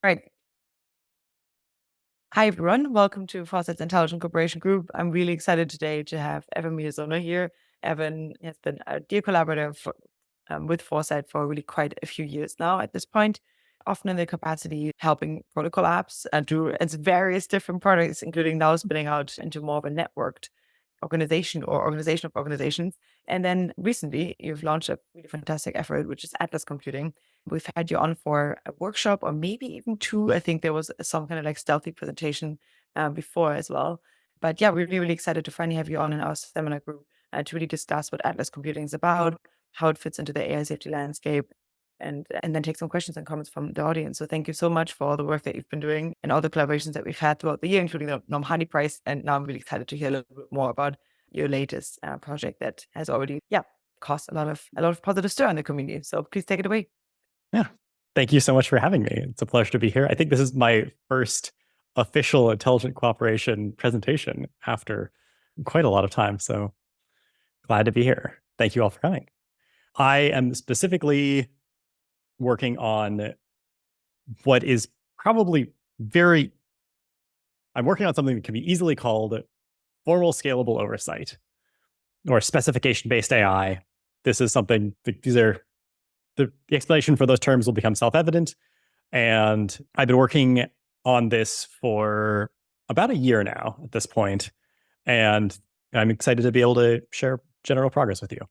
Right. Hi, everyone. Welcome to Foresight's Intelligent Corporation Group. I'm really excited today to have Evan Miyazono here. Evan has been a dear collaborator with Foresight for really quite a few years now at this point, often in the capacity helping protocol apps do its various different products, including now spinning out into more of a networked organization or organization of organizations. And then recently, you've launched a really fantastic effort, which is Atlas Computing. We've had you on for a workshop or maybe even two. I think there was some kind of like stealthy presentation before as well. But yeah, we're really, really excited to finally have you on in our seminar group to really discuss what Atlas Computing is about, how it fits into the AI safety landscape, and then take some questions and comments from the audience. So thank you so much for all the work that you've been doing and all the collaborations that we've had throughout the year, including the Nom Honey Prize. And now I'm really excited to hear a little bit more about your latest project that has already, caused a lot of positive stir in the community. So please take it away. Yeah. Thank you so much for having me. It's a pleasure to be here. I think this is my first official intelligent cooperation presentation after quite a lot of time. So glad to be here. Thank you all for coming. I am specifically working on what is probably I'm working on something that can be easily called formal scalable oversight or specification-based AI. This is something, the explanation for those terms will become self-evident. And I've been working on this for about a year now at this point, and I'm excited to be able to share general progress with you.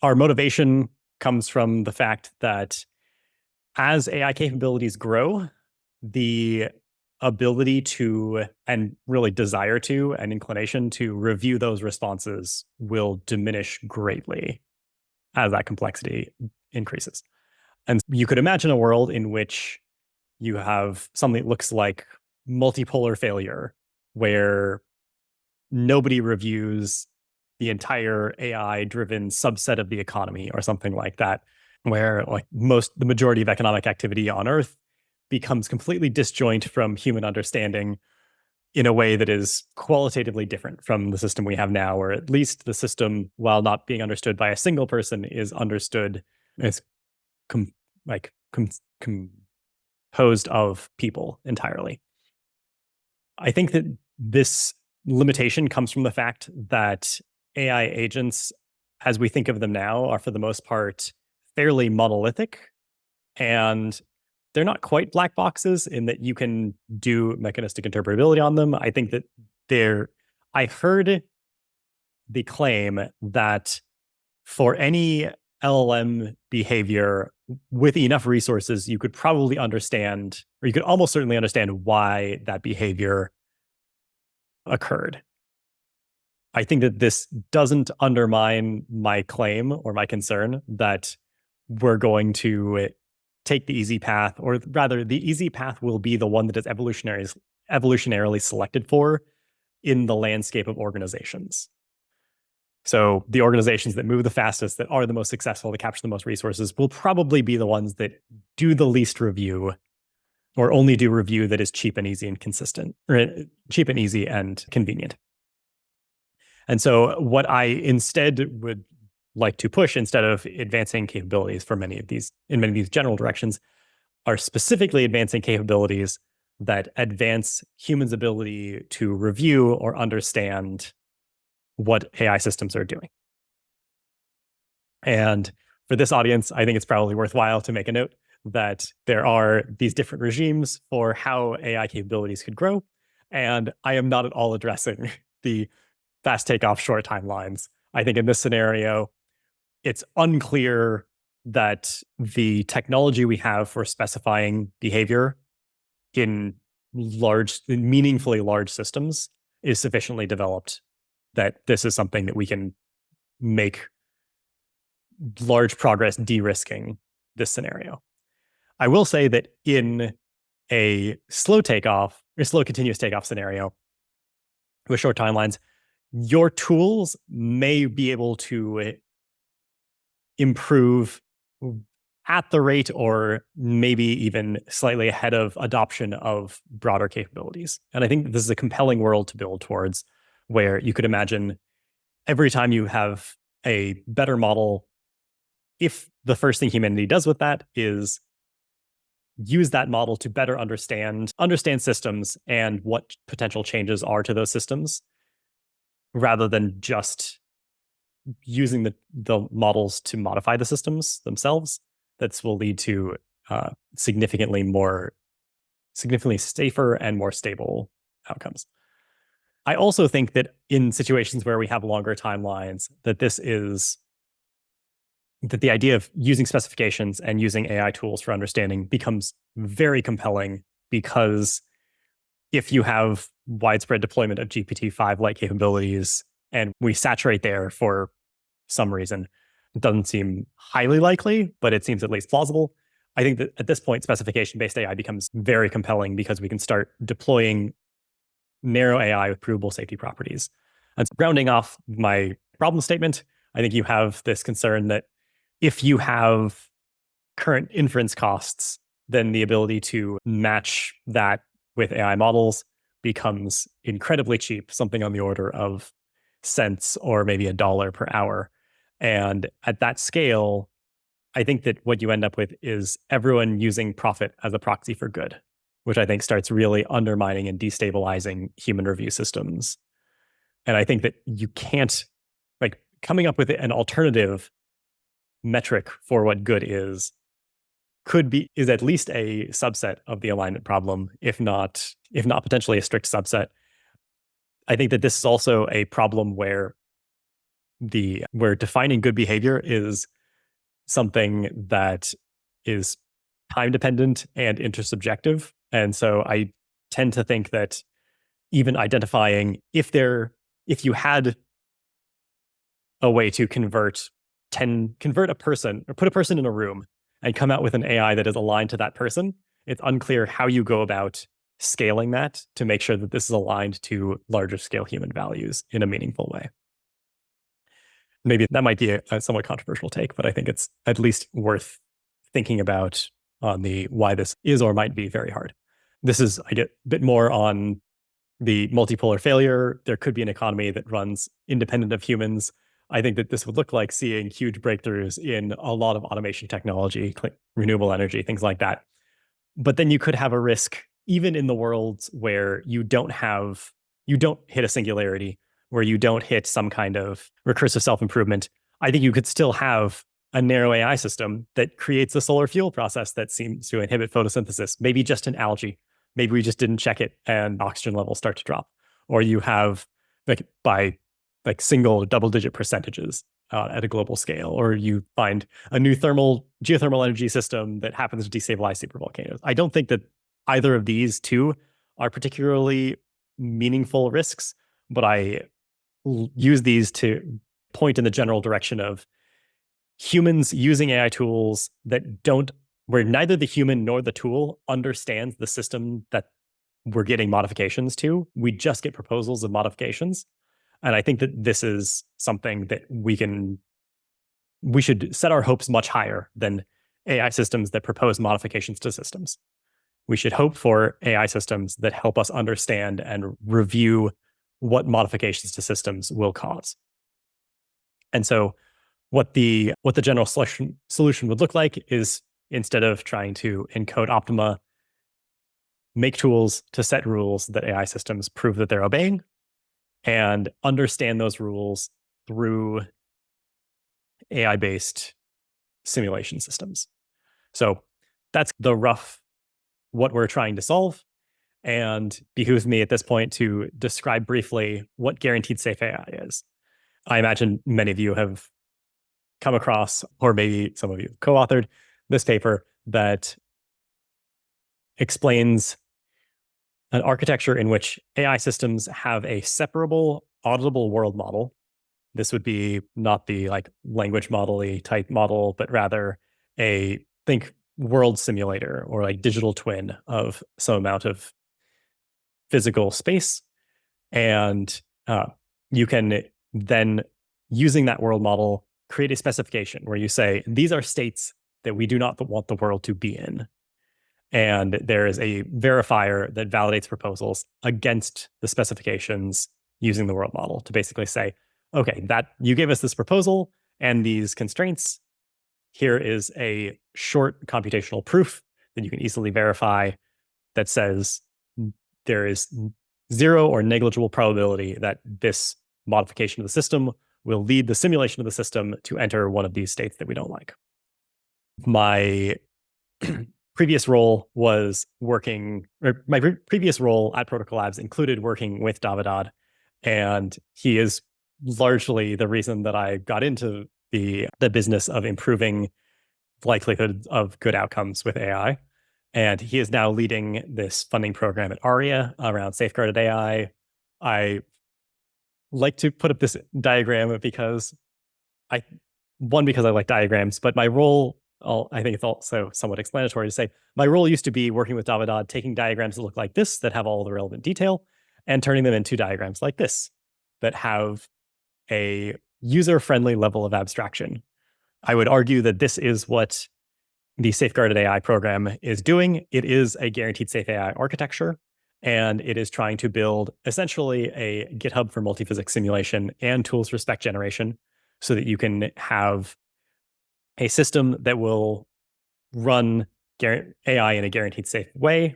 Our motivation comes from the fact that as AI capabilities grow, the ability to, and really desire to, and inclination to review those responses will diminish greatly as that complexity increases. And you could imagine a world in which you have something that looks like multipolar failure, where nobody reviews the entire AI-driven subset of the economy or something like that, where like the majority of economic activity on Earth becomes completely disjoint from human understanding in a way that is qualitatively different from the system we have now, or at least the system, while not being understood by a single person, is understood as composed of people entirely. I think that this limitation comes from the fact that AI agents, as we think of them now, are for the most part fairly monolithic, and they're not quite black boxes in that you can do mechanistic interpretability on them. I think that I heard the claim that for any LLM behavior with enough resources, you could probably understand, or you could almost certainly understand why that behavior occurred. I think that this doesn't undermine my claim or my concern that we're going to take the easy path, or rather, the easy path will be the one that is evolutionarily selected for in the landscape of organizations. So the organizations that move the fastest, that are the most successful, that capture the most resources, will probably be the ones that do the least review, or only do review that is cheap and easy and consistent, or cheap and easy and convenient. And so what I instead would like to push, instead of advancing capabilities in many of these general directions, are specifically advancing capabilities that advance humans' ability to review or understand what AI systems are doing. And for this audience, I think it's probably worthwhile to make a note that there are these different regimes for how AI capabilities could grow. And I am not at all addressing the fast takeoff, short timelines. I think in this scenario, it's unclear that the technology we have for specifying behavior in meaningfully large systems is sufficiently developed that this is something that we can make large progress de-risking this scenario. I will say that in a slow continuous takeoff scenario with short timelines, your tools may be able to improve at the rate, or maybe even slightly ahead of, adoption of broader capabilities. And I think this is a compelling world to build towards, where you could imagine every time you have a better model, if the first thing humanity does with that is use that model to better understand systems and what potential changes are to those systems, rather than just using the models to modify the systems themselves. That will lead to significantly safer and more stable outcomes. I also think that in situations where we have longer timelines, that the idea of using specifications and using AI tools for understanding becomes very compelling, because if you have widespread deployment of GPT-5-like capabilities and we saturate there for some reason, it doesn't seem highly likely, but it seems at least plausible. I think that at this point, specification-based AI becomes very compelling, because we can start deploying narrow AI with provable safety properties. And so, rounding off my problem statement, I think you have this concern that if you have current inference costs, then the ability to match that with AI models becomes incredibly cheap, something on the order of cents or maybe $1 per hour. And at that scale, I think that what you end up with is everyone using profit as a proxy for good, which I think starts really undermining and destabilizing human review systems. And I think that you can't, like, coming up with an alternative metric for what good is at least a subset of the alignment problem, if not potentially a strict subset. I think that this is also a problem where defining good behavior is something that is time dependent and intersubjective. And so I tend to think that even identifying if you had a way to convert a person, or put a person in a room and come out with an AI that is aligned to that person, it's unclear how you go about scaling that to make sure that this is aligned to larger scale human values in a meaningful way. Maybe that might be a somewhat controversial take, but I think it's at least worth thinking about on the why this is or might be very hard. This is, I get a bit more on the multipolar failure. There could be an economy that runs independent of humans. I think that this would look like seeing huge breakthroughs in a lot of automation technology, renewable energy, things like that. But then you could have a risk, even in the worlds where you don't hit a singularity, where you don't hit some kind of recursive self-improvement. I think you could still have a narrow AI system that creates a solar fuel process that seems to inhibit photosynthesis, maybe just in algae. Maybe we just didn't check it and oxygen levels start to drop. Or you have by single double-digit percentages at a global scale, or you find a new geothermal energy system that happens to destabilize supervolcanoes. I don't think that either of these two are particularly meaningful risks, but I use these to point in the general direction of humans using AI tools where neither the human nor the tool understands the system that we're getting modifications to. We just get proposals of modifications. And I think that this is something that we should set our hopes much higher than AI systems that propose modifications to systems. We should hope for AI systems that help us understand and review what modifications to systems will cause. And so what the general solution would look like is, instead of trying to encode optima, make tools to set rules that AI systems prove that they're obeying, and understand those rules through AI-based simulation systems. So that's the rough what we're trying to solve. And behooves me at this point to describe briefly what guaranteed safe AI is. I imagine many of you have come across, or maybe some of you co-authored, this paper that explains an architecture in which AI systems have a separable, auditable world model. This would be not the language model-y type model, but rather think world simulator or digital twin of some amount of physical space. And you can then, using that world model, create a specification where you say, these are states that we do not want the world to be in. And there is a verifier that validates proposals against the specifications using the world model to basically say, okay, that you gave us this proposal and these constraints. Here is a short computational proof that you can easily verify that says there is zero or negligible probability that this modification of the system will lead the simulation of the system to enter one of these states that we don't like. My previous role was working, or my previous role at Protocol Labs included working with Davidad, and he is largely the reason that I got into the business of improving likelihood of good outcomes with AI. And he is now leading this funding program at ARIA around safeguarded AI. I like to put up this diagram because because I like diagrams, but my role, I think it's also somewhat explanatory to say, my role used to be working with Davidad, taking diagrams that look like this, that have all the relevant detail, and turning them into diagrams like this, that have a user-friendly level of abstraction. I would argue that this is what the Safeguarded AI program is doing. It is a guaranteed safe AI architecture, and it is trying to build essentially a GitHub for multiphysics simulation and tools for spec generation so that you can have a system that will run AI in a guaranteed safe way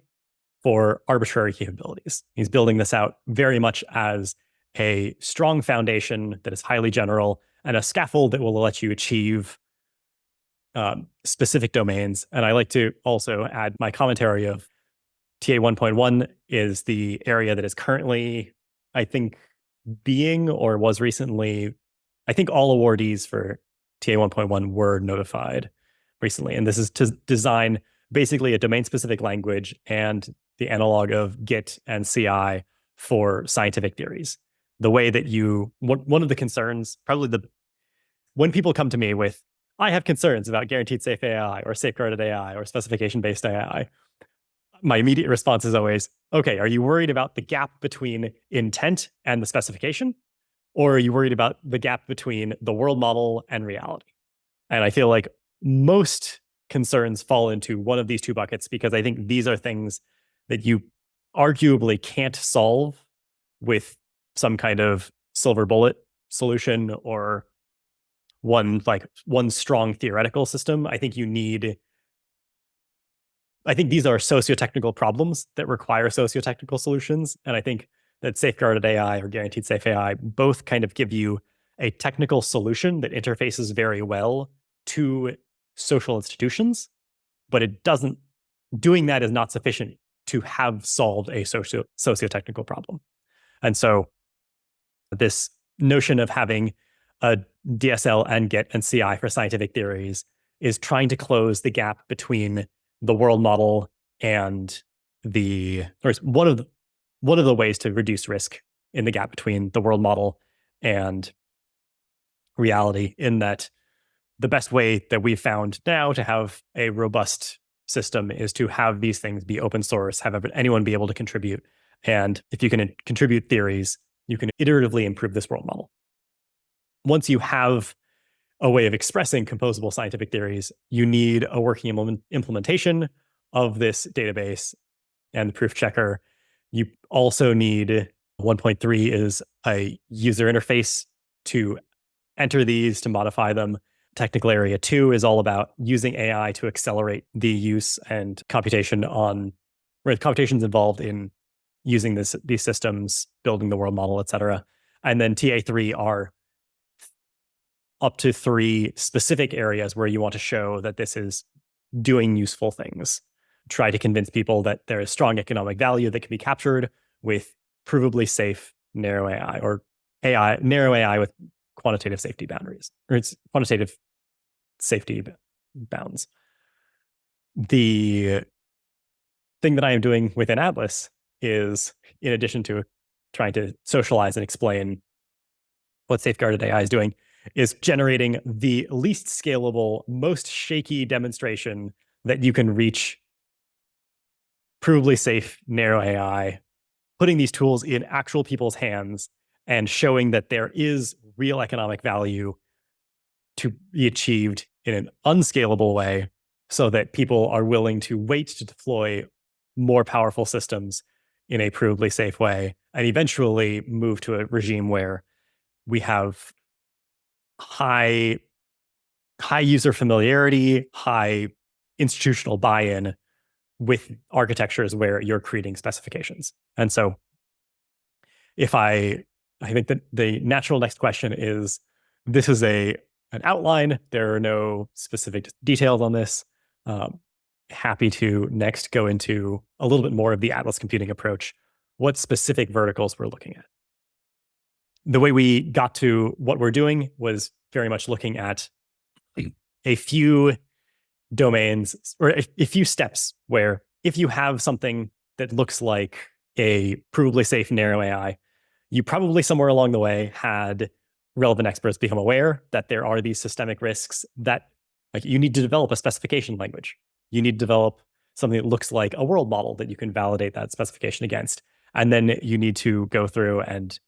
for arbitrary capabilities. He's building this out very much as a strong foundation that is highly general and a scaffold that will let you achieve specific domains. And I like to also add my commentary of TA 1.1 is the area that is currently, I think, being or was recently, I think all awardees for TA 1.1 were notified recently. And this is to design basically a domain-specific language and the analog of Git and CI for scientific theories. The way that one of the concerns, when people come to me with, I have concerns about guaranteed safe AI or safeguarded AI or specification-based AI, my immediate response is always, okay, are you worried about the gap between intent and the specification? Or are you worried about the gap between the world model and reality? And I feel like most concerns fall into one of these two buckets because I think these are things that you arguably can't solve with some kind of silver bullet solution or one strong theoretical system. I think these are socio-technical problems that require socio-technical solutions. And I think that safeguarded AI or guaranteed safe AI both kind of give you a technical solution that interfaces very well to social institutions, but doing that is not sufficient to have solved a socio-technical problem. And so this notion of having a DSL and Git and CI for scientific theories is trying to close the gap between the world model and one of the ways to reduce risk in the gap between the world model and reality, in that the best way that we've found now to have a robust system is to have these things be open source, have anyone be able to contribute. And if you can contribute theories, you can iteratively improve this world model. Once you have a way of expressing composable scientific theories, you need a working implementation of this database and the proof checker. You also need 1.3 is a user interface to enter these, to modify them. Technical area 2 is all about using AI to accelerate the use and computations involved in using these systems, building the world model, et cetera. And then TA3 are up to 3 specific areas where you want to show that this is doing useful things. Try to convince people that there is strong economic value that can be captured with provably safe narrow AI, or narrow AI with quantitative safety boundaries, or it's quantitative safety bounds. The thing that I am doing within Atlas is, in addition to trying to socialize and explain what safeguarded AI is doing, is generating the least scalable, most shaky demonstration that you can reach provably safe narrow AI, putting these tools in actual people's hands and showing that there is real economic value to be achieved in an unscalable way so that people are willing to wait to deploy more powerful systems in a provably safe way and eventually move to a regime where we have high user familiarity, high institutional buy-in with architectures where you're creating specifications. And so I think that the natural next question is, this is an outline. There are no specific details on this. Happy to next go into a little bit more of the Atlas computing approach, what specific verticals we're looking at. The way we got to what we're doing was very much looking at a few domains or a few steps where if you have something that looks like a provably safe narrow AI, you probably somewhere along the way had relevant experts become aware that there are these systemic risks that like you need to develop a specification language. You need to develop something that looks like a world model that you can validate that specification against. And then you need to go through and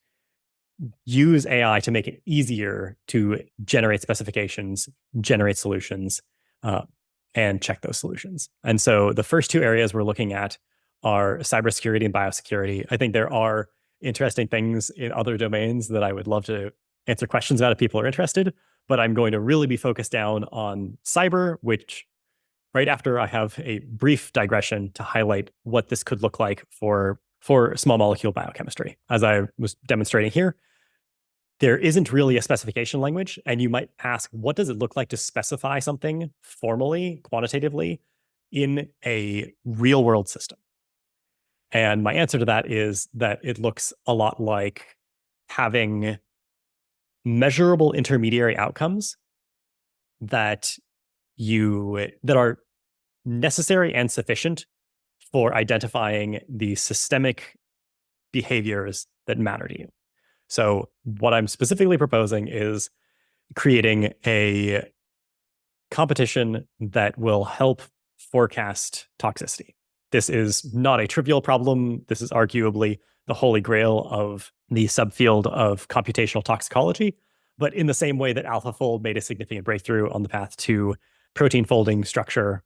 use AI to make it easier to generate specifications, generate solutions, and check those solutions. And so the first two areas we're looking at are cybersecurity and biosecurity. I think there are interesting things in other domains that I would love to answer questions about if people are interested, but I'm going to really be focused down on cyber, which right after I have a brief digression to highlight what this could look like for small molecule biochemistry. As I was demonstrating here, there isn't really a specification language, and you might ask, what does it look like to specify something formally, quantitatively, in a real world system? And my answer to that is that it looks a lot like having measurable intermediary outcomes that are necessary and sufficient for identifying the systemic behaviors that matter to you. So what I'm specifically proposing is creating a competition that will help forecast toxicity. This is not a trivial problem. This is arguably the holy grail of the subfield of computational toxicology. But in the same way that AlphaFold made a significant breakthrough on the path to protein folding structure,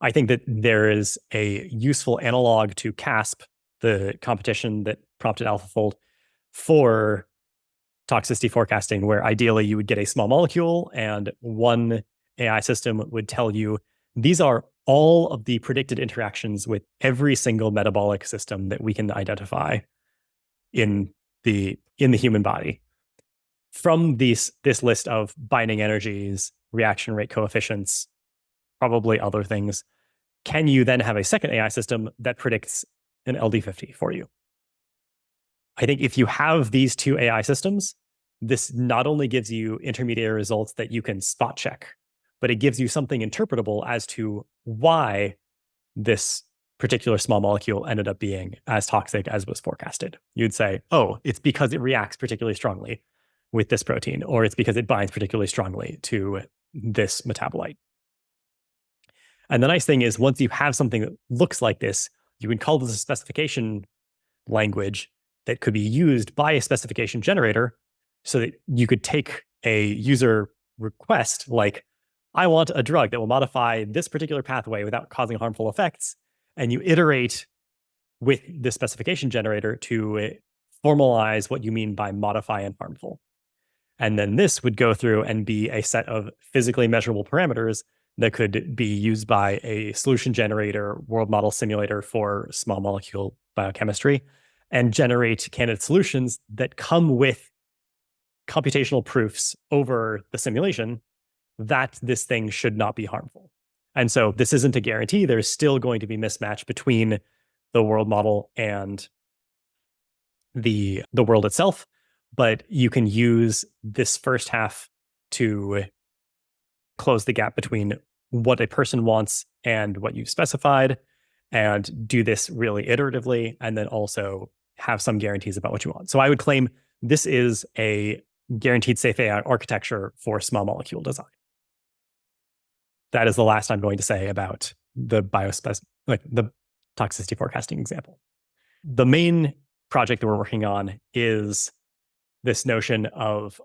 I think that there is a useful analog to CASP, the competition that prompted AlphaFold, for toxicity forecasting, where ideally you would get a small molecule and one AI system would tell you these are all of the predicted interactions with every single metabolic system that we can identify in the human body. From this list of binding energies, reaction rate coefficients, probably other things, can you then have a second AI system that predicts an LD50 for you? I think if you have these two AI systems, this not only gives you intermediary results that you can spot check, but it gives you something interpretable as to why this particular small molecule ended up being as toxic as was forecasted. You'd say, oh, it's because it reacts particularly strongly with this protein, or it's because it binds particularly strongly to this metabolite. And the nice thing is, once you have something that looks like this, you can call this a specification language that could be used by a specification generator so that you could take a user request like, I want a drug that will modify this particular pathway without causing harmful effects, and you iterate with the specification generator to formalize what you mean by modify and harmful. And then this would go through and be a set of physically measurable parameters that could be used by a solution generator, world model simulator for small molecule biochemistry, and generate candidate solutions that come with computational proofs over the simulation that this thing should not be harmful. And so this isn't a guarantee. There's still going to be mismatch between the world model and the world itself, but you can use this first half to close the gap between what a person wants and what you've specified, and do this really iteratively, and then also have some guarantees about what you want. So I would claim this is a guaranteed safe AI architecture for small molecule design. That is the last I'm going to say about the the toxicity forecasting example. The main project that we're working on is this notion of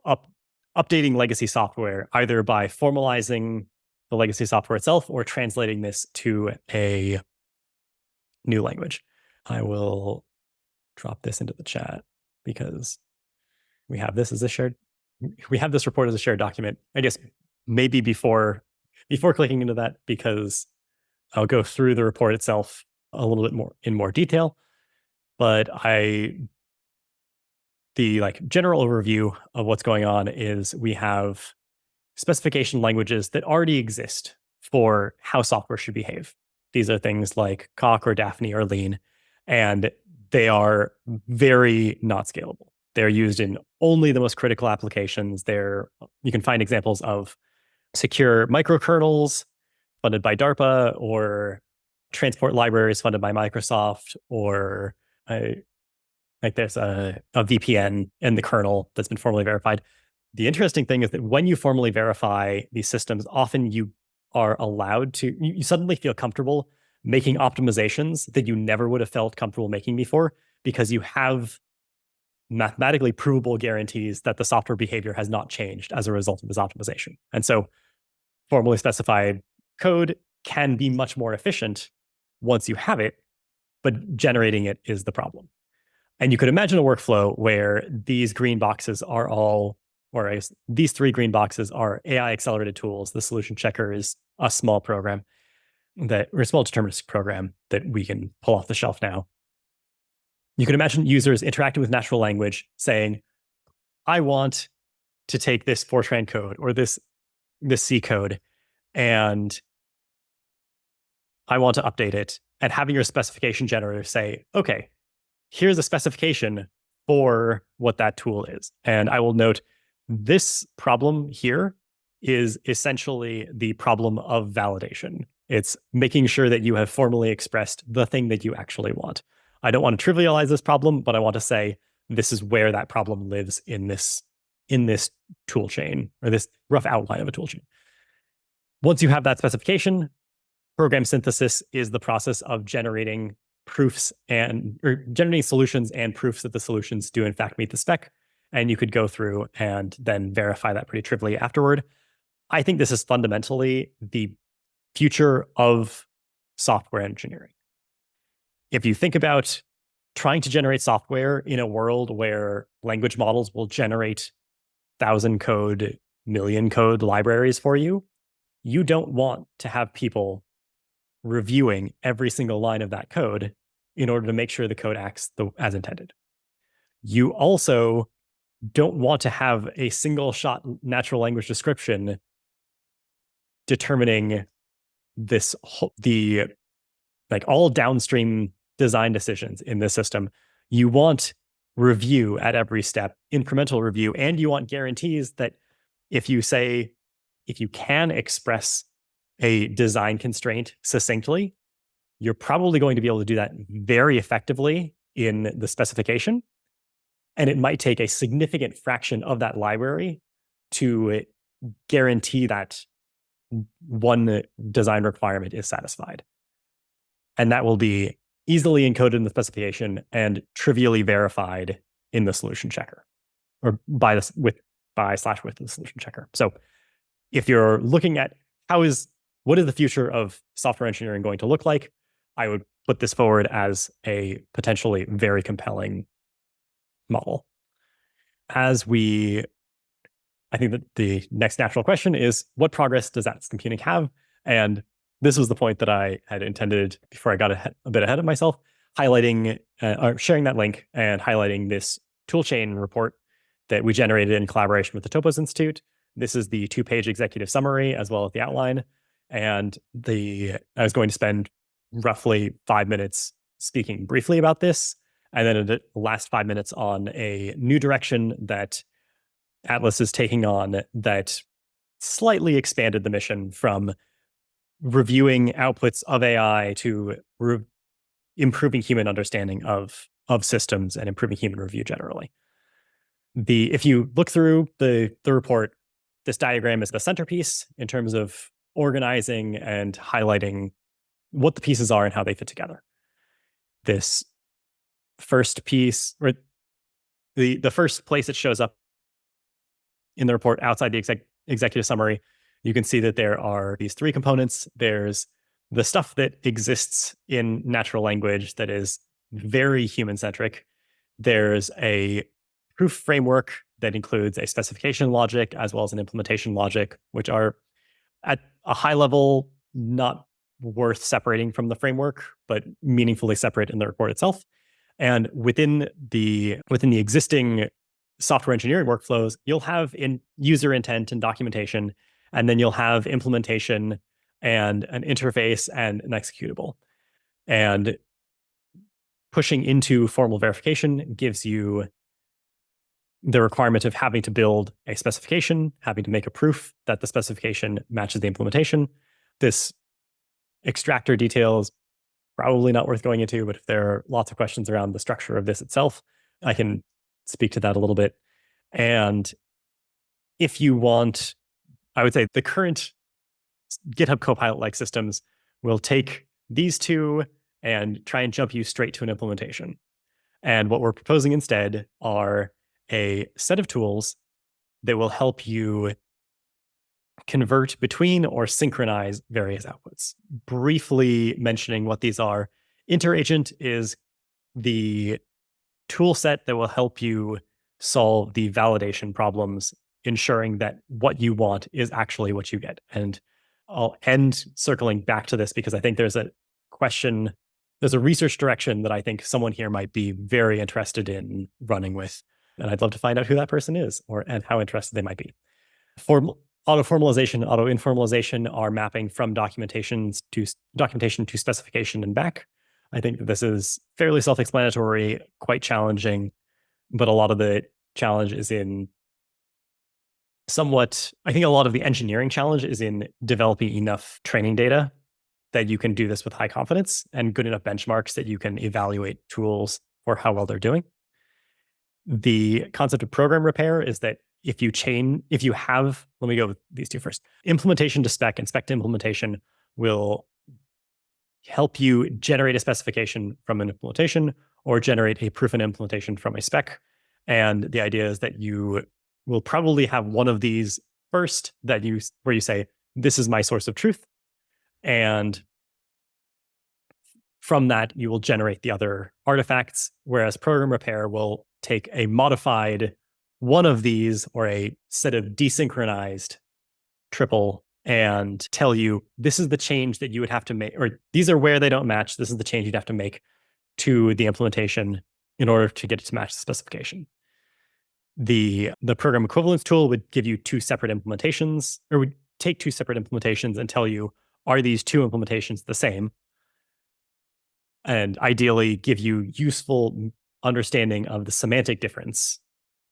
updating legacy software, either by formalizing the legacy software itself or translating this to a new language. I will drop this into the chat because we have this report as a shared document. I guess maybe before clicking into that, because I'll go through the report itself a little bit more in more detail, but the general overview of what's going on is we have specification languages that already exist for how software should behave. These are things like Coq or Daphne or Lean, and they are very not scalable. They're used in only the most critical applications. You can find examples of secure microkernels funded by DARPA, or transport libraries funded by Microsoft, or there's a VPN in the kernel that's been formally verified. The interesting thing is that when you formally verify these systems, often you are allowed to, you suddenly feel comfortable making optimizations that you never would have felt comfortable making before, because you have mathematically provable guarantees that the software behavior has not changed as a result of this optimization. And so formally specified code can be much more efficient once you have it, but generating it is the problem. And you could imagine a workflow where these green boxes are all, or I guess these three green boxes are AI accelerated tools. The solution checker is a small program or a small deterministic program that we can pull off the shelf now. You can imagine users interacting with natural language saying, I want to take this Fortran code or this C code, and I want to update it, and having your specification generator say, okay, here's a specification for what that tool is. And I will note this problem here is essentially the problem of validation. It's making sure that you have formally expressed the thing that you actually want. I don't want to trivialize this problem, but I want to say this is where that problem lives in this tool chain, or this rough outline of a tool chain. Once you have that specification, program synthesis is the process of generating proofs or generating solutions and proofs that the solutions do in fact meet the spec. And you could go through and then verify that pretty trivially afterward. I think this is fundamentally the future of software engineering. If you think about trying to generate software in a world where language models will generate 1,000 code, million code libraries for you, you don't want to have people reviewing every single line of that code in order to make sure the code acts as intended. You also don't want to have a single shot natural language description determining all downstream design decisions in this system. You want review at every step, incremental review, and you want guarantees that if you can express a design constraint succinctly, you're probably going to be able to do that very effectively in the specification. And it might take a significant fraction of that library to guarantee that one design requirement is satisfied. And that will be easily encoded in the specification and trivially verified in the solution checker, or with the solution checker. So if you're looking at what is the future of software engineering going to look like, I would put this forward as a potentially very compelling model. I think that the next natural question is, what progress does Atlas computing have? And this was the point that I had intended before I got a bit ahead of myself, highlighting or sharing that link and highlighting this toolchain report that we generated in collaboration with the Topos Institute. This is the 2-page executive summary as well as the outline. And I was going to spend roughly 5 minutes speaking briefly about this, and then the last 5 minutes on a new direction that Atlas is taking on that slightly expanded the mission from reviewing outputs of AI to improving human understanding of systems and improving human review generally. If you look through the report, this diagram is the centerpiece in terms of organizing and highlighting what the pieces are and how they fit together. This first piece, or the first place it shows up in the report outside the executive summary, you can see that there are these 3 components. There's the stuff that exists in natural language that is very human-centric. There's a proof framework that includes a specification logic as well as an implementation logic, which are at a high level not worth separating from the framework, but meaningfully separate in the report itself. And within the existing software engineering workflows, you'll have in user intent and documentation, and then you'll have implementation and an interface and an executable. And pushing into formal verification gives you the requirement of having to build a specification, having to make a proof that the specification matches the implementation. This extractor detail is probably not worth going into, but if there are lots of questions around the structure of this itself, I can speak to that a little bit. And if you want, I would say the current GitHub Copilot-like systems will take these two and try and jump you straight to an implementation. And what we're proposing instead are a set of tools that will help you convert between or synchronize various outputs. Briefly mentioning what these are, Interagent is the tool set that will help you solve the validation problems, ensuring that what you want is actually what you get. And I'll end circling back to this because I think there's a question, there's a research direction that I think someone here might be very interested in running with. And I'd love to find out who that person is and how interested they might be. Auto-formalization, auto-informalization are mapping from documentation to specification and back. I think that this is fairly self-explanatory, quite challenging, but a lot of the challenge is in I think a lot of the engineering challenge is in developing enough training data that you can do this with high confidence and good enough benchmarks that you can evaluate tools for how well they're doing. The concept of program repair is that let me go with these two first. Implementation to spec and spec to implementation will help you generate a specification from an implementation or generate a proof and implementation from a spec. And the idea is that you will probably have one of these first where you say, this is my source of truth. And from that, you will generate the other artifacts, whereas program repair will take a modified one of these or a set of desynchronized triple and tell you this is the change that you would have to make, or these are where they don't match. This is the change you'd have to make to the implementation in order to get it to match the specification. The program equivalence tool would give you two separate implementations, or would take two separate implementations and tell you, are these two implementations the same? And ideally give you useful understanding of the semantic difference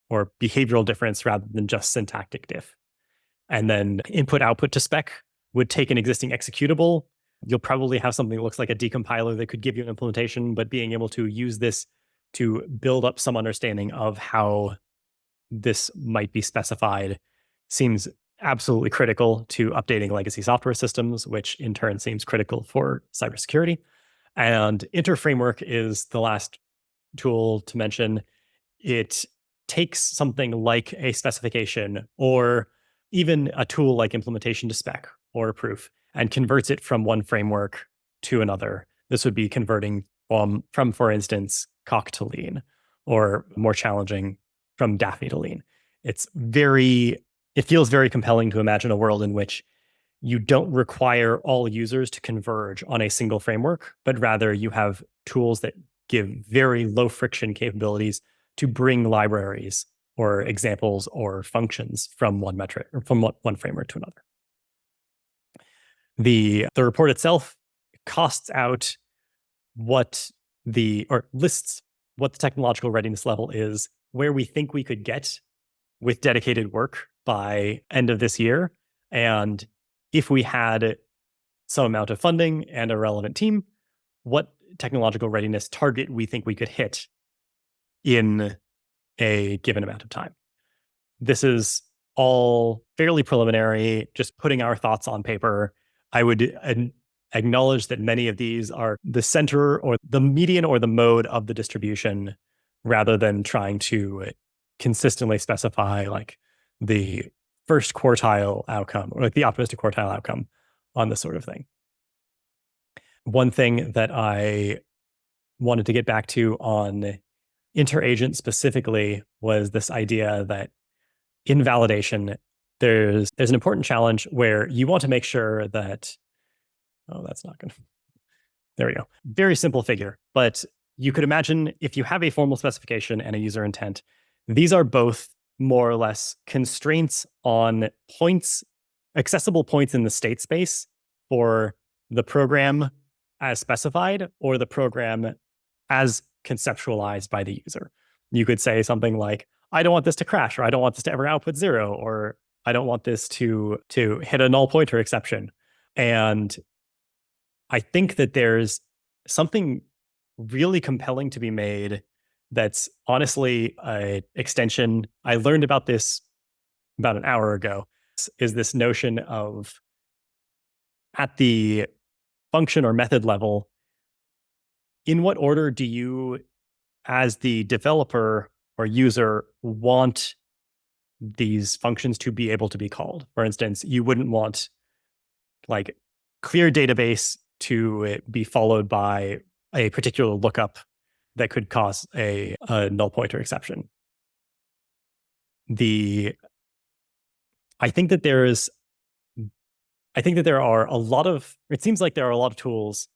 or behavioral difference rather than just syntactic diff. And then input output to spec would take an existing executable. You'll probably have something that looks like a decompiler that could give you an implementation, but being able to use this to build up some understanding of how this might be specified seems absolutely critical to updating legacy software systems, which in turn seems critical for cybersecurity. And Interframework is the last tool to mention. It takes something like a specification or even a tool like implementation to spec or a proof and converts it from one framework to another. This would be converting from for instance, Coq to Lean, or more challenging, from Daphne to Lean. It feels very compelling to imagine a world in which you don't require all users to converge on a single framework, but rather you have tools that give very low friction capabilities to bring libraries or examples or functions from one metric or from one framework to another. The report itself costs out lists what the technological readiness level is, where we think we could get with dedicated work by end of this year. And if we had some amount of funding and a relevant team, what technological readiness target we think we could hit in a given amount of time. This is all fairly preliminary, just putting our thoughts on paper. I would acknowledge that many of these are the center or the median or the mode of the distribution, rather than trying to consistently specify like the first quartile outcome or like the optimistic quartile outcome on this sort of thing. One thing that I wanted to get back to on Interagent specifically was this idea that in validation, there's an important challenge where you want to make sure that Oh, that's not good. There we go. Very simple figure, but you could imagine if you have a formal specification and a user intent, these are both more or less constraints on points, accessible points in the state space for the program as specified or the program as conceptualized by the user. You could say something like, I don't want this to crash, or I don't want this to ever output 0, or I don't want this to hit a null pointer exception. And I think that there's something really compelling to be made that's honestly an extension. I learned about this about an hour ago, is this notion of at the function or method level, in what order do you, as the developer or user, want these functions to be able to be called? For instance, you wouldn't want like clear database to be followed by a particular lookup that could cause a null pointer exception. I think that there are a lot of, it seems like there are a lot of tools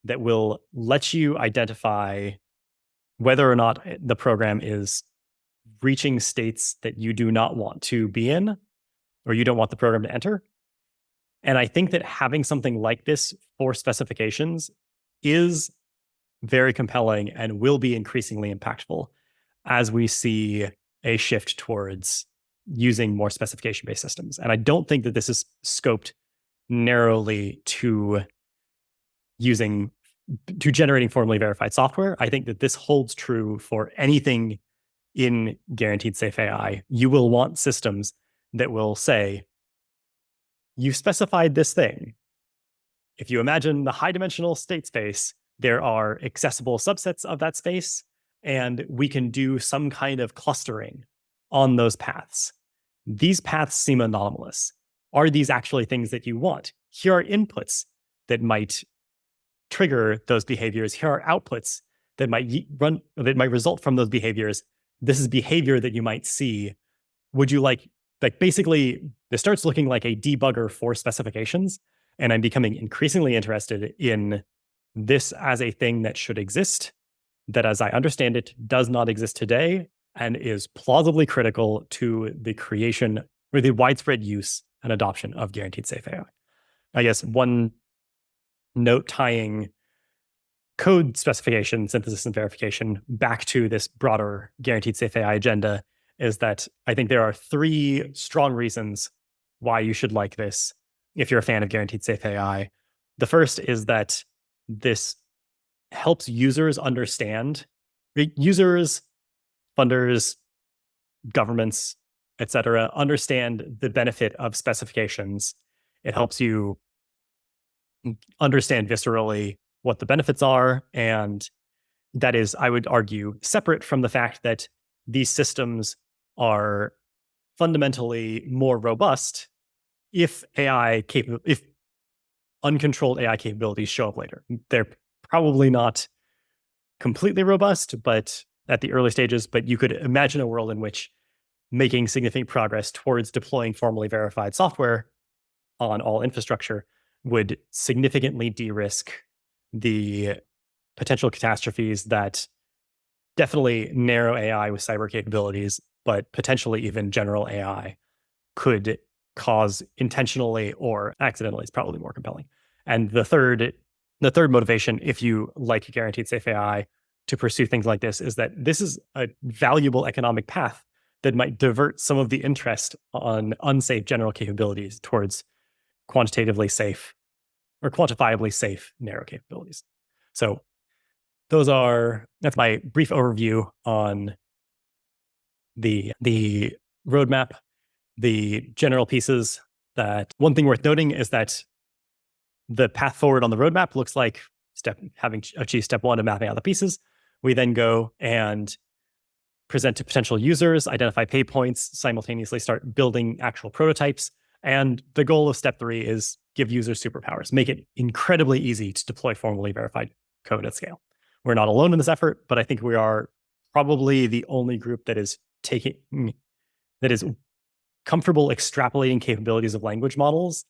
that will let you identify whether or not the program is reaching states that you do not want to be in or you don't want the program to enter. And I think that having something like this for specifications is very compelling and will be increasingly impactful as we see a shift towards using more specification-based systems. And I don't think that this is scoped narrowly to generating formally verified software. I think that this holds true for anything in guaranteed safe AI. You will want systems that will say, you specified this thing. If you imagine the high dimensional state space, there are accessible subsets of that space, and we can do some kind of clustering on those paths. These paths seem anomalous. Are these actually things that you want? Here are inputs that might trigger those behaviors. Here are outputs that might result from those behaviors. This is behavior that you might see. Would you like basically, this starts looking like a debugger for specifications, and I'm becoming increasingly interested in this as a thing that should exist, that as I understand it, does not exist today, and is plausibly critical to the creation or the widespread use and adoption of guaranteed safe AI. I guess one note tying code specification, synthesis, and verification back to this broader guaranteed safe AI agenda is that I think there are 3 strong reasons why you should like this if you're a fan of guaranteed safe AI. The first is that this helps users understand, users, funders, governments, etc., understand the benefit of specifications. It helps you understand viscerally what the benefits are, and that is, I would argue, separate from the fact that these systems are fundamentally more robust if uncontrolled AI capabilities show up later. They're probably not completely robust, but at the early stages, but you could imagine a world in which making significant progress towards deploying formally verified software on all infrastructure would significantly de-risk the potential catastrophes that definitely narrow AI with cyber capabilities, but potentially even general AI could cause intentionally or accidentally. Is probably more compelling. And the third motivation, if you like guaranteed safe AI, to pursue things like this is that this is a valuable economic path that might divert some of the interest on unsafe general capabilities towards quantitatively safe or quantifiably safe narrow capabilities. So that's my brief overview on the roadmap, the general pieces. That one thing worth noting is that the path forward on the roadmap looks like having achieved step 1 of mapping out the pieces. We then go and present to potential users, identify pay points, simultaneously start building actual prototypes. And the goal of step 3 is give users superpowers, make it incredibly easy to deploy formally verified code at scale. We're not alone in this effort, but I think we are probably the only group that is comfortable extrapolating capabilities of language models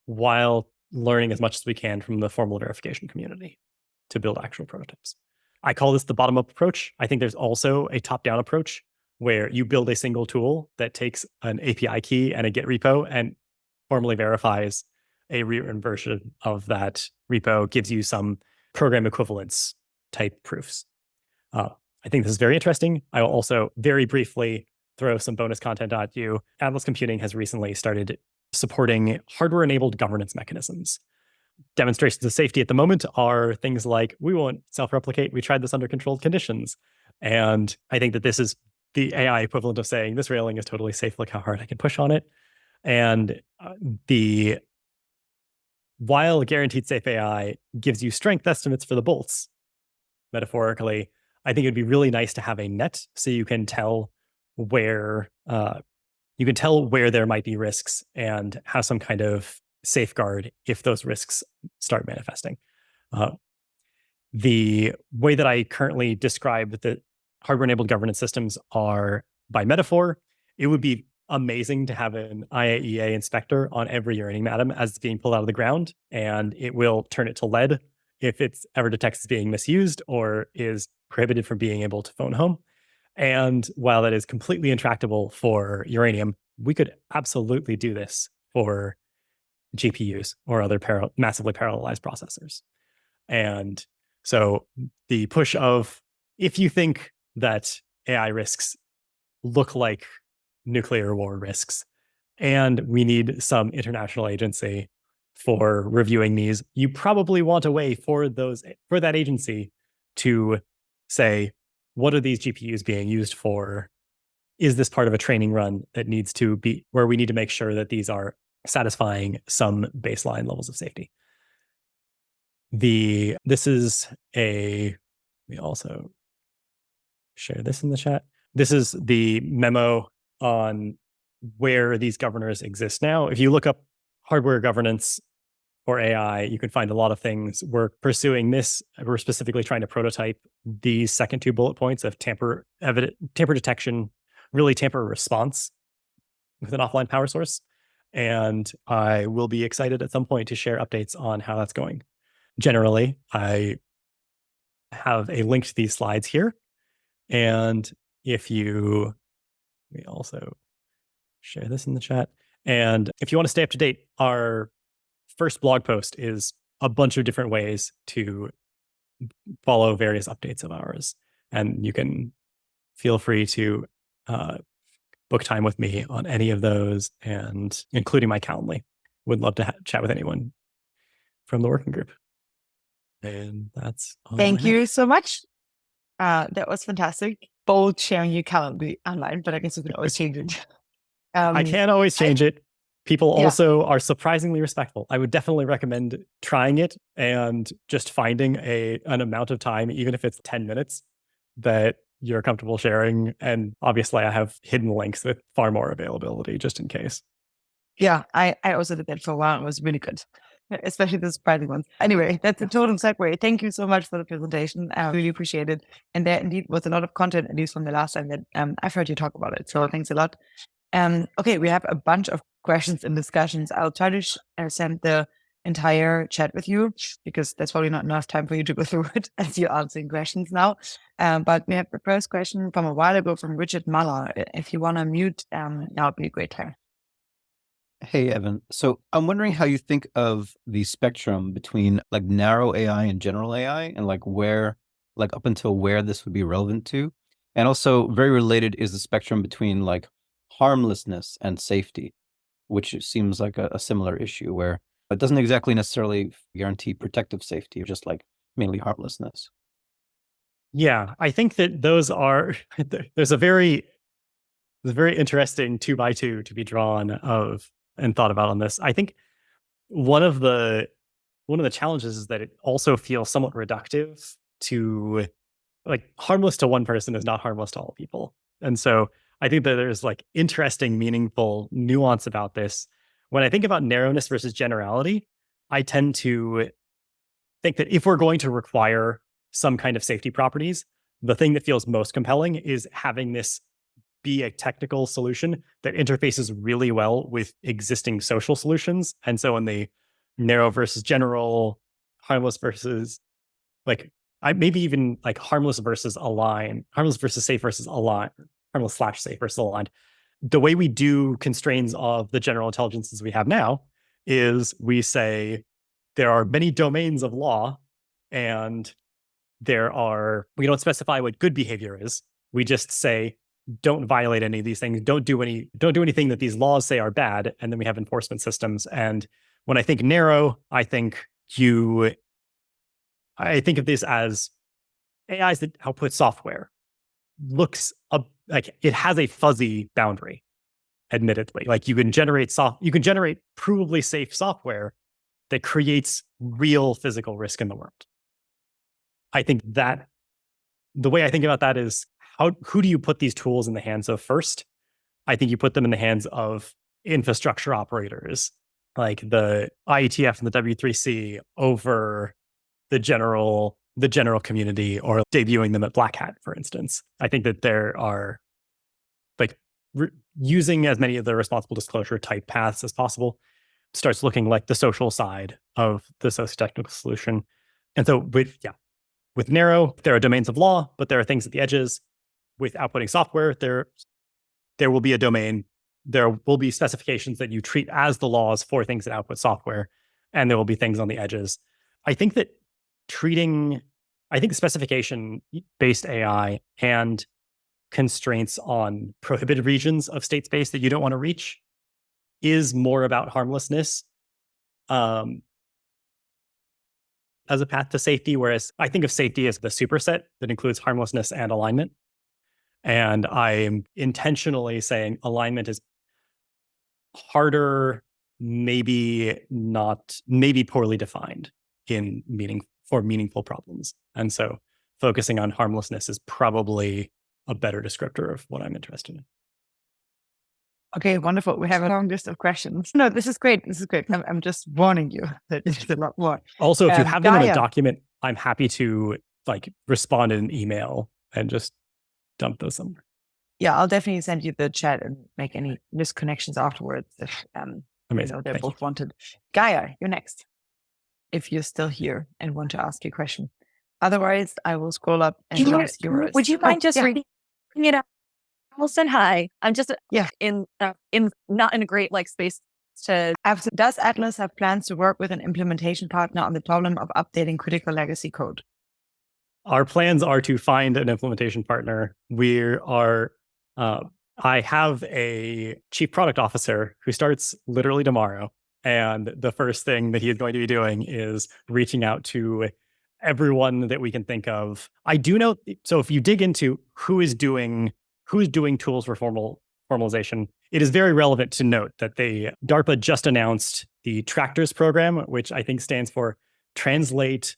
while learning as much as we can from the formal verification community to build actual prototypes. I call this the bottom-up approach. I think there's also a top-down approach where you build a single tool that takes an API key and a Git repo and formally verifies a rewritten version of that repo, gives you some program equivalence type proofs. I think this is very interesting. I will also very briefly throw some bonus content at you. Atlas Computing has recently started supporting hardware-enabled governance mechanisms. Demonstrations of safety at the moment are things like, we won't self-replicate, we tried this under controlled conditions. And I think that this is the AI equivalent of saying, this railing is totally safe, look how hard I can push on it. And while guaranteed safe AI gives you strength estimates for the bolts, metaphorically, I think it'd be really nice to have a net so you can tell where there might be risks and have some kind of safeguard if those risks start manifesting. The way that I currently describe the hardware-enabled governance systems are by metaphor. It would be amazing to have an IAEA inspector on every uranium atom as it's being pulled out of the ground, and it will turn it to lead if it's ever detects it's being misused or is prohibited from being able to phone home. And while that is completely intractable for uranium, we could absolutely do this for GPUs or other massively parallelized processors. And so the push of, if you think that AI risks look like nuclear war risks, and we need some international agency for reviewing these, you probably want a way for that agency to say, what are these GPUs being used for? Is this part of a training run that needs to be where we need to make sure that these are satisfying some baseline levels of safety? We also share this in the chat. This is the memo on where these governors exist now. If you look up hardware governance or AI, you can find a lot of things. We're pursuing this. We're specifically trying to prototype these second two bullet points of tamper detection, really tamper response with an offline power source. And I will be excited at some point to share updates on how that's going. Generally, I have a link to these slides here. And we also share this in the chat. And if you want to stay up to date, our first blog post is a bunch of different ways to follow various updates of ours. And you can feel free to book time with me on any of those, and including my Calendly. Would love to chat with anyone from the working group. And that's all. Thank you so much. That was fantastic. Bold sharing your Calendly online, but I guess you can always change it. I can always change it. People also are surprisingly respectful. I would definitely recommend trying it and just finding an amount of time, even if it's 10 minutes, that you're comfortable sharing. And obviously, I have hidden links with far more availability just in case. Yeah, I also did that for a while. It was really good, especially the surprising ones. Anyway, that's a total segue. Thank you so much for the presentation. I really appreciate it. And there indeed was a lot of content, at least from the last time that I've heard you talk about it. So thanks a lot. Okay, we have a bunch of questions and discussions. I'll try to send the entire chat with you, because there's probably not enough time for you to go through it as you're answering questions now. But we have the first question from a while ago from Richard Muller. If you want to mute, that would be a great time. Hey, Evan. So I'm wondering how you think of the spectrum between like narrow AI and general AI, and like up until where this would be relevant to. And also very related is the spectrum between like harmlessness and safety, which seems like a similar issue where it doesn't exactly necessarily guarantee protective safety, just like mainly harmlessness. Yeah, I think that there's a very interesting 2x2 to be drawn of and thought about on this. I think one of the challenges is that it also feels somewhat reductive to, like, harmless to one person is not harmless to all people. And so I think that there's like interesting, meaningful nuance about this. When I think about narrowness versus generality, I tend to think that if we're going to require some kind of safety properties, the thing that feels most compelling is having this be a technical solution that interfaces really well with existing social solutions. And so in the narrow versus general, harmless versus maybe even like harmless versus aligned, harmless versus safe versus aligned, harmless/safe versus aligned. The way we do constraints of the general intelligences we have now is we say there are many domains of law, and we don't specify what good behavior is. We just say, don't violate any of these things. Don't do anything that these laws say are bad. And then we have enforcement systems. And when I think narrow, I think of this as AIs that output software looks like it has a fuzzy boundary, admittedly. Like you can generate provably safe software that creates real physical risk in the world. I think that the way I think about that is who do you put these tools in the hands of first? I think you put them in the hands of infrastructure operators like the IETF and the W3C over the general community, or debuting them at Black Hat, for instance. I think that there are using as many of the responsible disclosure type paths as possible starts looking like the social side of the socio-technical solution. And so with narrow, there are domains of law, but there are things at the edges. With outputting software, there will be a domain. There will be specifications that you treat as the laws for things that output software, and there will be things on the edges. I think that specification-based AI and constraints on prohibited regions of state space that you don't want to reach is more about harmlessness as a path to safety, whereas I think of safety as the superset that includes harmlessness and alignment. And I'm intentionally saying alignment is harder, maybe poorly defined for meaningful problems. And so focusing on harmlessness is probably a better descriptor of what I'm interested in. Okay, wonderful. We have a long list of questions. No, this is great. I'm just warning you that there's a lot more. Also, if you have them in a document, I'm happy to respond in an email and just dump those somewhere. Yeah, I'll definitely send you the chat and make any misconnections afterwards if Amazing. they're both wanted. Gaia, you're next, if you're still here and want to ask your question. Otherwise, I will scroll up and ask yours. Would you mind reading it out? Wilson, hi. I'm just not in a great space to. Does Atlas have plans to work with an implementation partner on the problem of updating critical legacy code? Our plans are to find an implementation partner. I have a chief product officer who starts literally tomorrow. And the first thing that he is going to be doing is reaching out to everyone that we can think of. I do know, so if you dig into who is doing tools for formalization, it is very relevant to note that DARPA just announced the Tractors program, which I think stands for Translate.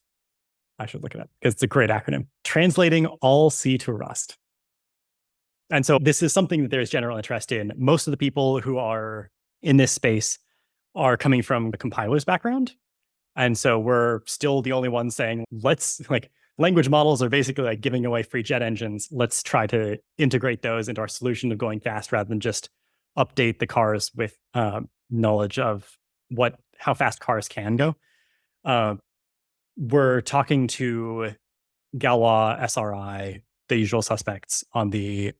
I should look it up because it's a great acronym. Translating all C to Rust. And so this is something that there's general interest in. Most of the people who are in this space are coming from the compiler's background. And so we're still the only ones saying, language models are basically giving away free jet engines. Let's try to integrate those into our solution of going fast rather than just update the cars with knowledge of how fast cars can go. We're talking to Galois, SRI, the usual suspects on the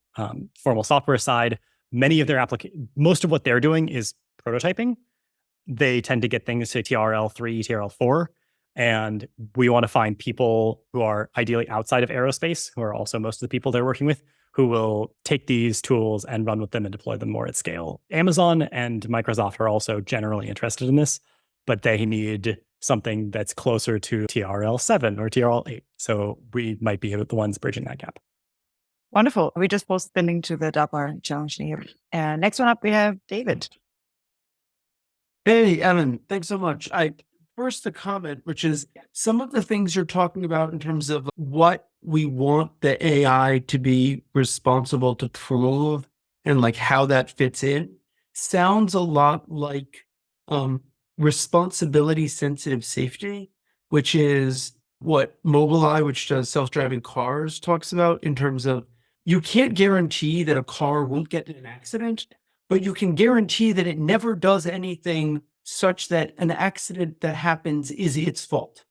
formal software side. Most of what they're doing is prototyping. They tend to get things to TRL 3, TRL 4, and we want to find people who are ideally outside of aerospace, who are also most of the people they're working with, who will take these tools and run with them and deploy them more at scale. Amazon and Microsoft are also generally interested in this, but they need something that's closer to TRL 7 or TRL 8. So we might be the ones bridging that gap. Wonderful. We just posted the link to the DARPA challenge here. Next one up, we have David. Hey, Evan, thanks so much. First a comment, which is some of the things you're talking about in terms of what we want the AI to be responsible to prove and how that fits in sounds a lot like responsibility sensitive safety, which is what Mobileye, which does self-driving cars, talks about in terms of you can't guarantee that a car won't get in an accident, but you can guarantee that it never does anything such that an accident that happens is its fault.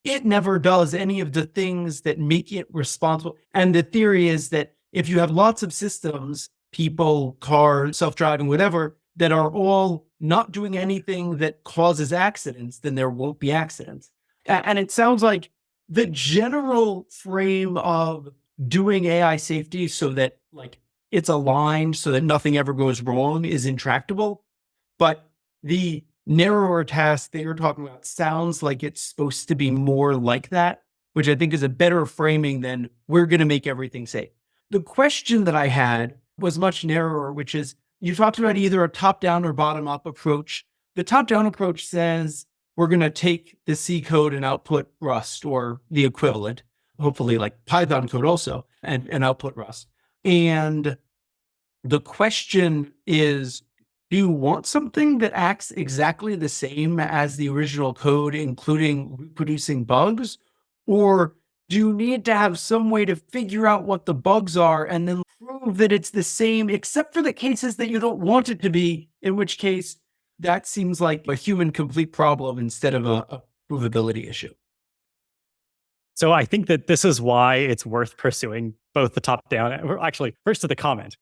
It never does any of the things that make it responsible. And the theory is that if you have lots of systems, people, cars, self-driving, whatever, that are all not doing anything that causes accidents, then there won't be accidents. And it sounds like the general frame of doing AI safety so that like it's aligned so that nothing ever goes wrong is intractable. But the narrower task that you're talking about sounds like it's supposed to be more like that, which I think is a better framing than we're going to make everything safe. The question that I had was much narrower, which is you talked about either a top-down or bottom-up approach. The top-down approach says we're going to take the C code and output Rust or the equivalent, hopefully like Python code also, and output Rust. And the question is, do you want something that acts exactly the same as the original code, including reproducing bugs? Or do you need to have some way to figure out what the bugs are and then prove that it's the same, except for the cases that you don't want it to be, in which case that seems like a human complete problem instead of a provability issue? So I think that this is why it's worth pursuing both the top down, or actually first to the comment.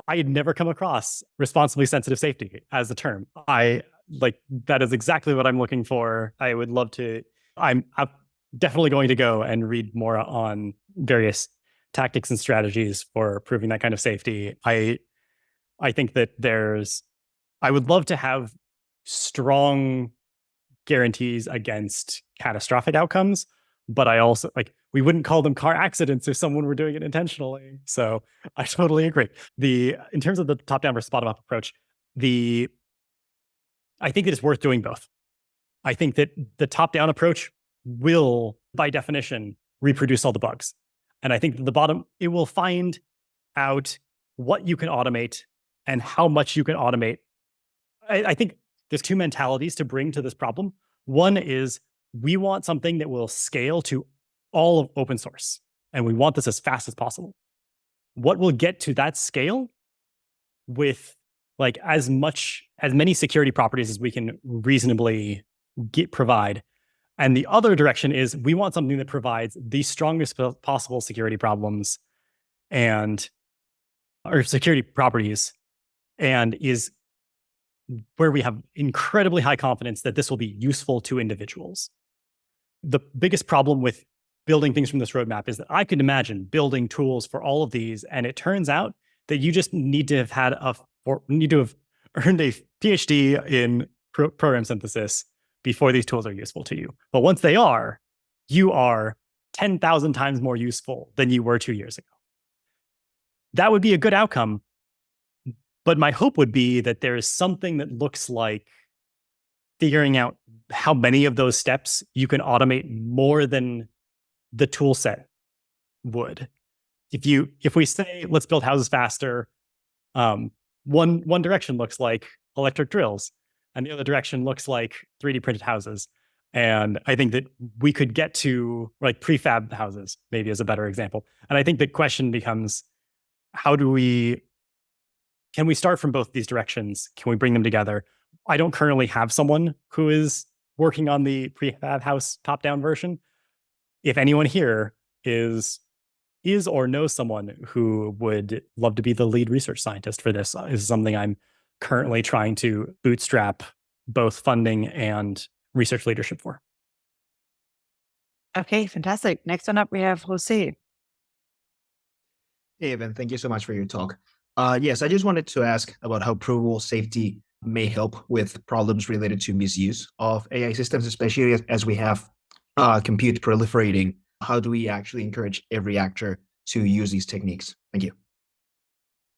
I had never come across responsibly sensitive safety as a term. That is exactly what I'm looking for. I would love to, I'm definitely going to go and read more on various tactics and strategies for proving that kind of safety. I think that I would love to have strong guarantees against catastrophic outcomes, but I also we wouldn't call them car accidents if someone were doing it intentionally. So I totally agree. In terms of the top-down versus bottom-up approach, I think it is worth doing both. I think that the top-down approach will, by definition, reproduce all the bugs. And I think that the bottom, it will find out what you can automate and how much you can automate. I think there's two mentalities to bring to this problem. One is we want something that will scale to all of open source, and we want this as fast as possible. What will get to that scale with as many security properties as we can reasonably provide. And the other direction is we want something that provides the strongest possible security problems or security properties, and is where we have incredibly high confidence that this will be useful to individuals. The biggest problem with building things from this roadmap is that I could imagine building tools for all of these, and it turns out that you just need to have earned a PhD in program synthesis before these tools are useful to you. But once they are, you are 10,000 times more useful than you were 2 years ago. That would be a good outcome. But my hope would be that there is something that looks like figuring out how many of those steps you can automate more than the tool set would. If we say, let's build houses faster, one direction looks like electric drills, and the other direction looks like 3D printed houses. And I think that we could get to prefab houses, maybe is a better example. And I think the question becomes, can we start from both these directions? Can we bring them together? I don't currently have someone who is working on the prefab house top-down version. If anyone here is or knows someone who would love to be the lead research scientist for this, is something I'm currently trying to bootstrap both funding and research leadership for. Okay, fantastic. Next one up, we have Jose. Hey, Evan, thank you so much for your talk. Yes, I just wanted to ask about how provable safety may help with problems related to misuse of AI systems, especially as we have compute proliferating. How do we actually encourage every actor to use these techniques? Thank you.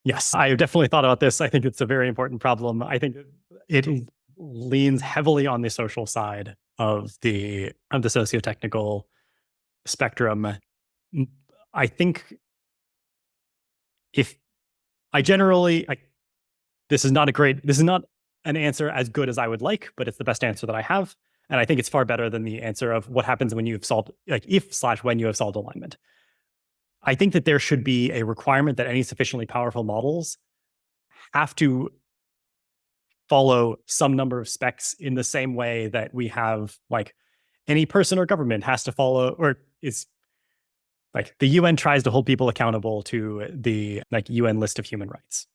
Yes, I have definitely thought about this. I think it's a very important problem. I think it leans heavily on the social side of the socio-technical spectrum. I think this is not an answer as good as I would like, but it's the best answer that I have. And I think it's far better than the answer of what happens when you've solved, when you have solved alignment. I think that there should be a requirement that any sufficiently powerful models have to follow some number of specs in the same way that we have like any person or government has to follow, or is like the UN tries to hold people accountable to the like UN list of human rights.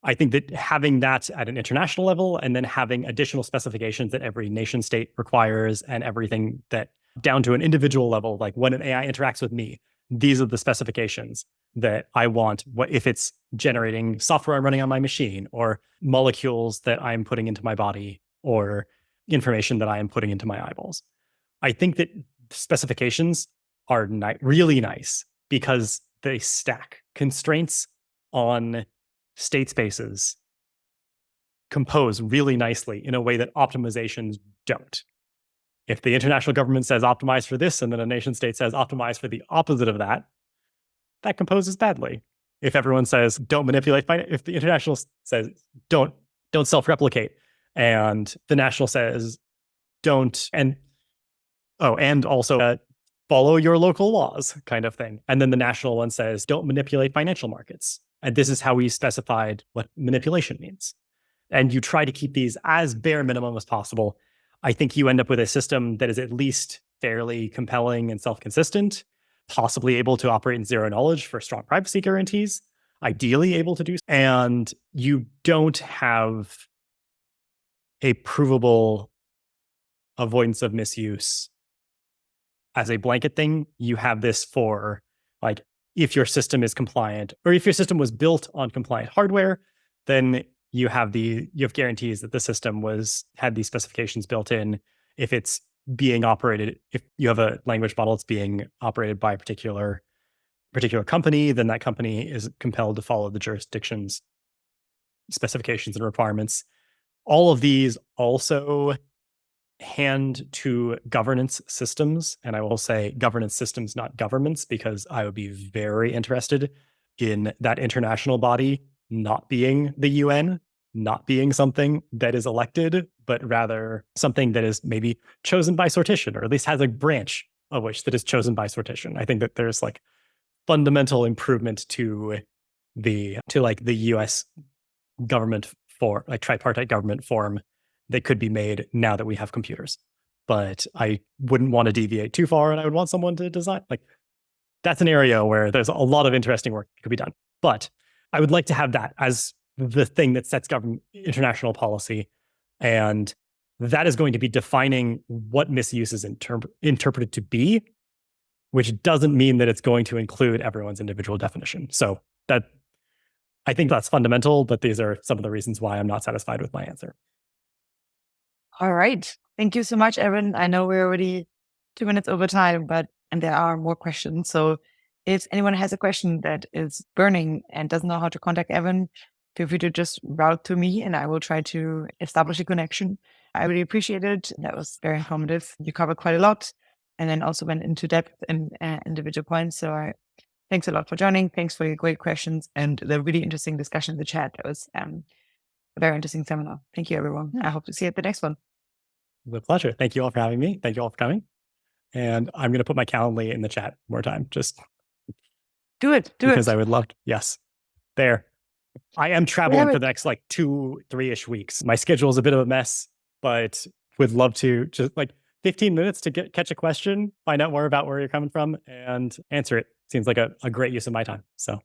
I think that having that at an international level and then having additional specifications that every nation state requires and everything that down to an individual level, like when an AI interacts with me, these are the specifications that I want. What if it's generating software I'm running on my machine, or molecules that I'm putting into my body, or information that I am putting into my eyeballs? I think that specifications are really nice because they stack constraints on state spaces, compose really nicely in a way that optimizations don't. If the international government says optimize for this, and then a nation state says optimize for the opposite of that, that composes badly. If everyone says don't manipulate, if the international says don't self-replicate, and the national says don't, and also follow your local laws kind of thing, and then the national one says don't manipulate financial markets, and this is how we specified what manipulation means, and you try to keep these as bare minimum as possible, I think you end up with a system that is at least fairly compelling and self-consistent, possibly able to operate in zero knowledge for strong privacy guarantees, ideally able to do, and you don't have a provable avoidance of misuse as a blanket thing. You have this for like, if your system is compliant, or if your system was built on compliant hardware, then you have guarantees that the system had these specifications built in. If it's being operated, if you have a language model that's being operated by a particular company, then that company is compelled to follow the jurisdiction's specifications and requirements. All of these also hand to governance systems, and I will say governance systems, not governments, because I would be very interested in that international body not being the UN, not being something that is elected, but rather something that is maybe chosen by sortition, or at least has a branch of which that is chosen by sortition. I think that there's like fundamental improvement to the US government for like tripartite government form that could be made now that we have computers. But I wouldn't want to deviate too far, and I would want someone to design, like, that's an area where there's a lot of interesting work that could be done. But I would like to have that as the thing that sets government international policy, and that is going to be defining what misuse is interpreted to be, which doesn't mean that it's going to include everyone's individual definition. So that, I think that's fundamental, but these are some of the reasons why I'm not satisfied with my answer. All right. Thank you so much, Evan. I know we're already 2 minutes over time, and there are more questions. So if anyone has a question that is burning and doesn't know how to contact Evan, feel free to just route to me and I will try to establish a connection. I really appreciate it. That was very informative. You covered quite a lot and then also went into depth in individual points. So thanks a lot for joining. Thanks for your great questions and the really interesting discussion in the chat. That was a very interesting seminar. Thank you, everyone. I hope to see you at the next one. With pleasure. Thank you all for having me. Thank you all for coming. And I'm going to put my Calendly in the chat more time. Just do it. Because I would love to. Yes. There. I am traveling for the next like 2-3-ish weeks. My schedule is a bit of a mess, but would love to just like 15 minutes to catch a question, find out more about where you're coming from, and answer it. Seems like a great use of my time. So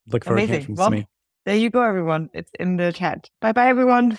look forward to hearing from me. There you go, everyone. It's in the chat. Bye-bye, everyone.